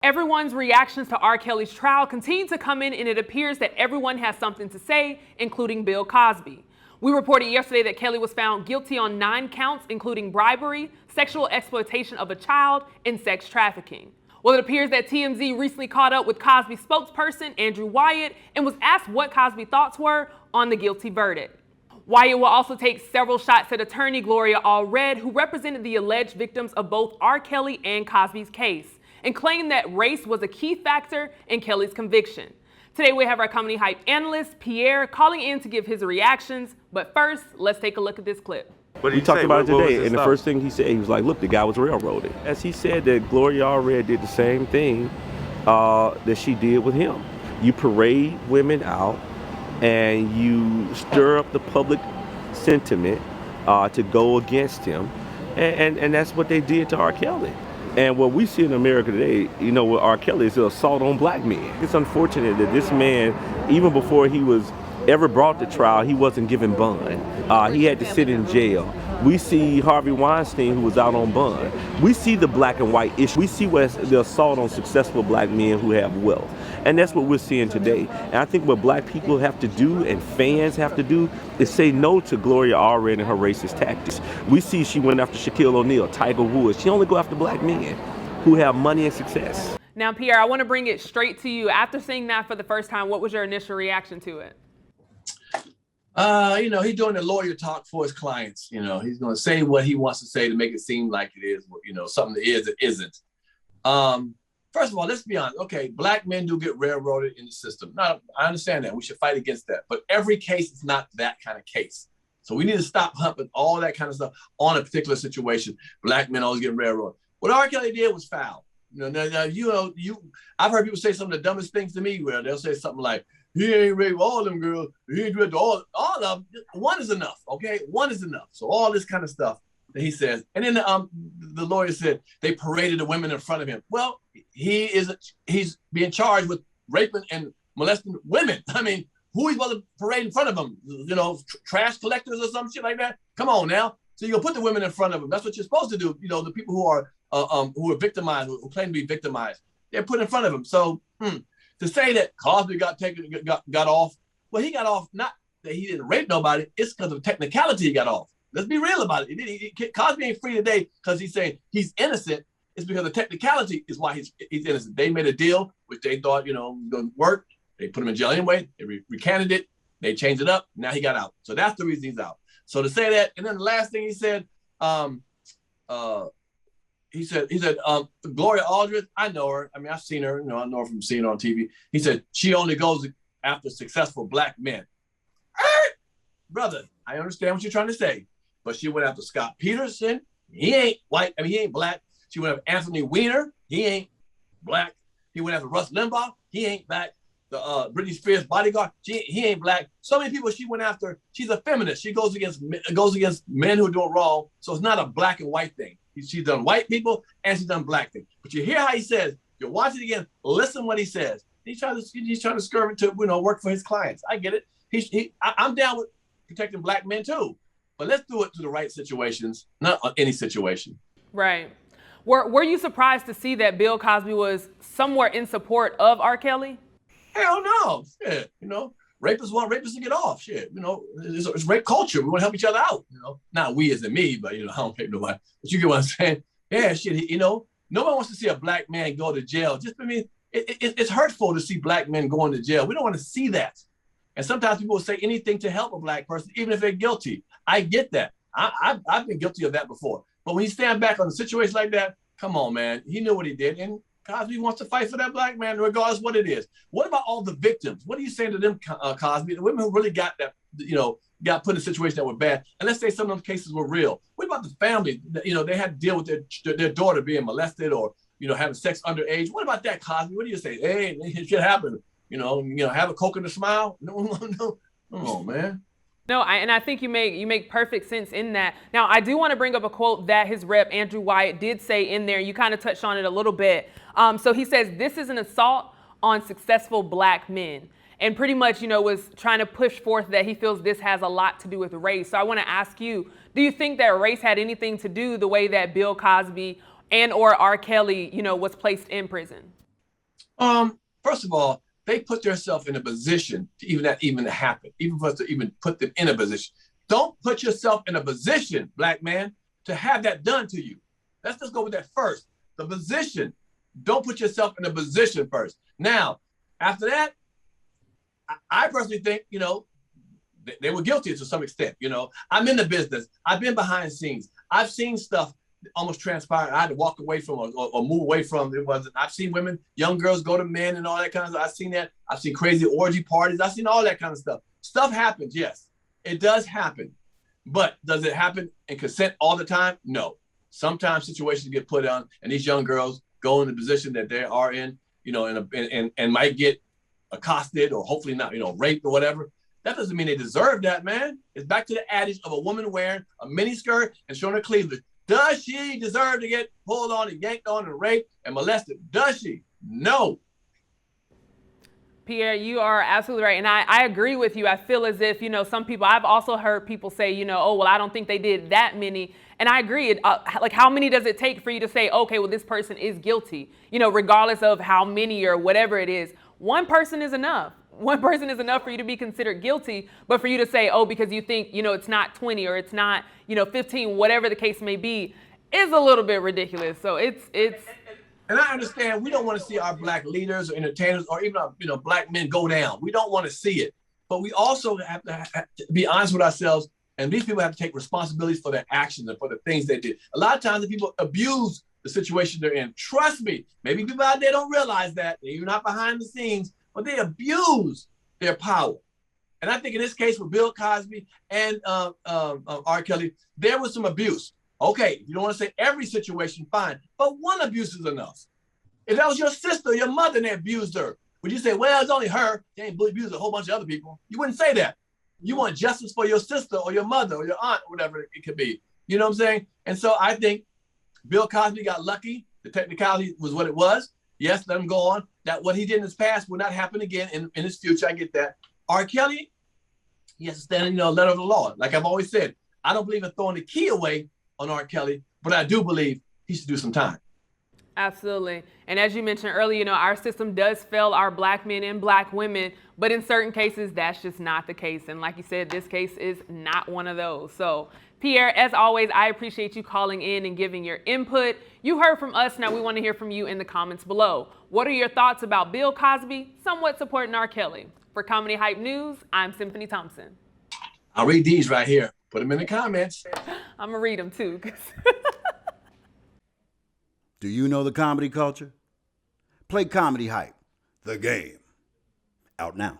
Everyone's reactions to R. Kelly's trial continue to come in, and it appears that everyone has something to say, including Bill Cosby. We reported yesterday that Kelly was found guilty on 9 counts, including bribery, sexual exploitation of a child, and sex trafficking. Well, it appears that TMZ recently caught up with Cosby's spokesperson, Andrew Wyatt, and was asked what Cosby's thoughts were on the guilty verdict. Wyatt will also take several shots at attorney Gloria Allred, who represented the alleged victims of both R. Kelly and Cosby's case, and claimed that race was a key factor in Kelly's conviction. Today we have our comedy hype analyst, Pierre, calling in to give his reactions. But first, let's take a look at this clip. We talked about it today, and the first thing he said, he was like, look, the guy was railroaded. As he said that Gloria Allred did the same thing that she did with him. You parade women out, and you stir up the public sentiment to go against him, and that's what they did to R. Kelly. And what we see in America today, you know, with R. Kelly is an assault on black men. It's unfortunate that this man, even before he was ever brought to trial, he wasn't given bond. He had to sit in jail. We see Harvey Weinstein, who was out on bond. We see the black and white issue. We see what's the assault on successful black men who have wealth. And that's what we're seeing today. And I think what black people have to do and fans have to do is say no to Gloria Allred and her racist tactics. We see she went after Shaquille O'Neal, Tiger Woods. She only go after black men who have money and success. Now, Pierre, I want to bring it straight to you. After seeing that for the first time, what was your initial reaction to it? You know, he's doing the lawyer talk for his clients. You know, he's going to say what he wants to say to make it seem like it is, you know, something that is, it isn't. First of all, let's be honest. Okay, black men do get railroaded in the system. Now, I understand that. We should fight against that. But every case is not that kind of case. So we need to stop humping all that kind of stuff on a particular situation. Black men always get railroaded. What R. Kelly did was foul. You know, I've heard people say some of the dumbest things to me where they'll say something like, he ain't raped all them girls. He ain't raped all of them. One is enough, okay? One is enough. So all this kind of stuff that he says. And then the lawyer said they paraded the women in front of him. Well, he's being charged with raping and molesting women. I mean, who he's supposed to parade in front of him? You know, trash collectors or some shit like that? Come on now. So you're gonna put the women in front of him. That's what you're supposed to do. You know, the people who are victimized, who claim to be victimized, they're put in front of him. So to say that Cosby got off, well, he got off not that he didn't rape nobody. It's because of technicality he got off. Let's be real about it. Cosby ain't free today because he's saying he's innocent. It's because the technicality is why he's innocent. They made a deal which they thought, you know, was going to work. They put him in jail anyway. They recanted it. They changed it up. Now he got out. So that's the reason he's out. So to say that, and then the last thing he said, Gloria Allred, I know her. I mean, I've seen her. You know, I know her from seeing her on TV. He said she only goes after successful black men. Brother, I understand what you're trying to say, but she went after Scott Peterson. He ain't white. I mean, he ain't black. She went after Anthony Weiner. He ain't black. He went after Russ Limbaugh. He ain't black. The Britney Spears bodyguard. He ain't black. So many people she went after. She's a feminist. She goes against men who are doing wrong. So it's not a black and white thing. She's done white people and she's done black things. But you hear how he says. You watch it again. Listen what he says. He's trying to scurry to work for his clients. I get it. I'm down with protecting black men too. But let's do it to the right situations, not any situation. Right. Were you surprised to see that Bill Cosby was somewhat in support of R. Kelly? Hell no. Shit. You know, rapists want rapists to get off. Shit. You know, it's rape culture. We want to help each other out. You know, not we as in me, but you know, I don't rape nobody. But you get what I'm saying? Yeah, shit. You know, nobody wants to see a black man go to jail. Just, I mean, it's hurtful to see black men going to jail. We don't want to see that. And sometimes people will say anything to help a black person, even if they're guilty. I get that. I've been guilty of that before. But when you stand back on a situation like that, come on, man. He knew what he did. And Cosby wants to fight for that black man, regardless what it is. What about all the victims? What are you saying to them, Cosby? The women who really got that, you know, got put in a situation that were bad. And let's say some of those cases were real. What about the family? You know, they had to deal with their daughter being molested or, you know, having sex underage. What about that, Cosby? What do you say? Hey, it should happen. You know, have a Coke and a smile. No. Come on, man. No, and I think you make perfect sense in that. Now, I do want to bring up a quote that his rep, Andrew Wyatt, did say in there. You kind of touched on it a little bit. So he says, this is an assault on successful black men. And pretty much, you know, was trying to push forth that he feels this has a lot to do with race. So I want to ask you, do you think that race had anything to do the way that Bill Cosby and or R. Kelly, you know, was placed in prison? First of all, they put themselves in a position to even to happen, even for us to even put them in a position. Don't put yourself in a position, black man, to have that done to you. Let's just go with that first. The position. Don't put yourself in a position first. Now, after that, I personally think, they were guilty to some extent. I'm in the business. I've been behind the scenes. I've seen stuff almost transpire. I had to walk away from or move away from. It wasn't. I've seen women, young girls go to men and all that kind of stuff. I've seen that. I've seen crazy orgy parties. I've seen all that kind of stuff. Stuff happens, yes. It does happen. But does it happen in consent all the time? No. Sometimes situations get put on, and these young girls go in the position that they are in, and might get accosted or hopefully not, raped or whatever. That doesn't mean they deserve that, man. It's back to the adage of a woman wearing a mini skirt and showing her cleavage. Does she deserve to get pulled on and yanked on and raped and molested? Does she? No. Pierre, you are absolutely right. And I agree with you. I feel as if, some people, I've also heard people say, oh, well, I don't think they did that many. And I agree. Like, how many does it take for you to say, okay, well, this person is guilty, regardless of how many or whatever it is? One person is enough. One person is enough for you to be considered guilty, but for you to say, oh, because you think, it's not 20 or it's not, 15, whatever the case may be, is a little bit ridiculous. So it's. And I understand we don't want to see our black leaders or entertainers or even our, black men go down. We don't want to see it, but we also have to be honest with ourselves. And these people have to take responsibilities for their actions and for the things they did. A lot of times the people abuse the situation they're in. Trust me, maybe people out there don't realize that. You're not behind the scenes, but they abuse their power. And I think in this case with Bill Cosby and R. Kelly, there was some abuse. Okay, you don't want to say every situation, fine, but one abuse is enough. If that was your sister or your mother and they abused her, would you say, well, it's only her, they ain't abused a whole bunch of other people? You wouldn't say that. You want justice for your sister or your mother or your aunt or whatever it could be. You know what I'm saying? And so I think Bill Cosby got lucky. The technicality was what it was. Yes, let him go on. That what he did in his past will not happen again in his future. I get that. R. Kelly, he has to stand in the letter of the law. Like I've always said, I don't believe in throwing the key away on R. Kelly, but I do believe he should do some time. Absolutely. And as you mentioned earlier, our system does fail our black men and black women, but in certain cases, that's just not the case. And like you said, this case is not one of those. So Pierre, as always, I appreciate you calling in and giving your input. You heard from us. Now we want to hear from you in the comments below. What are your thoughts about Bill Cosby somewhat supporting R. Kelly? For Comedy Hype News, I'm Symphony Thompson. I'll read these right here. Put them in the comments. I'm going to read them too. Do you know the comedy culture? Play Comedy Hype, the game. Out now.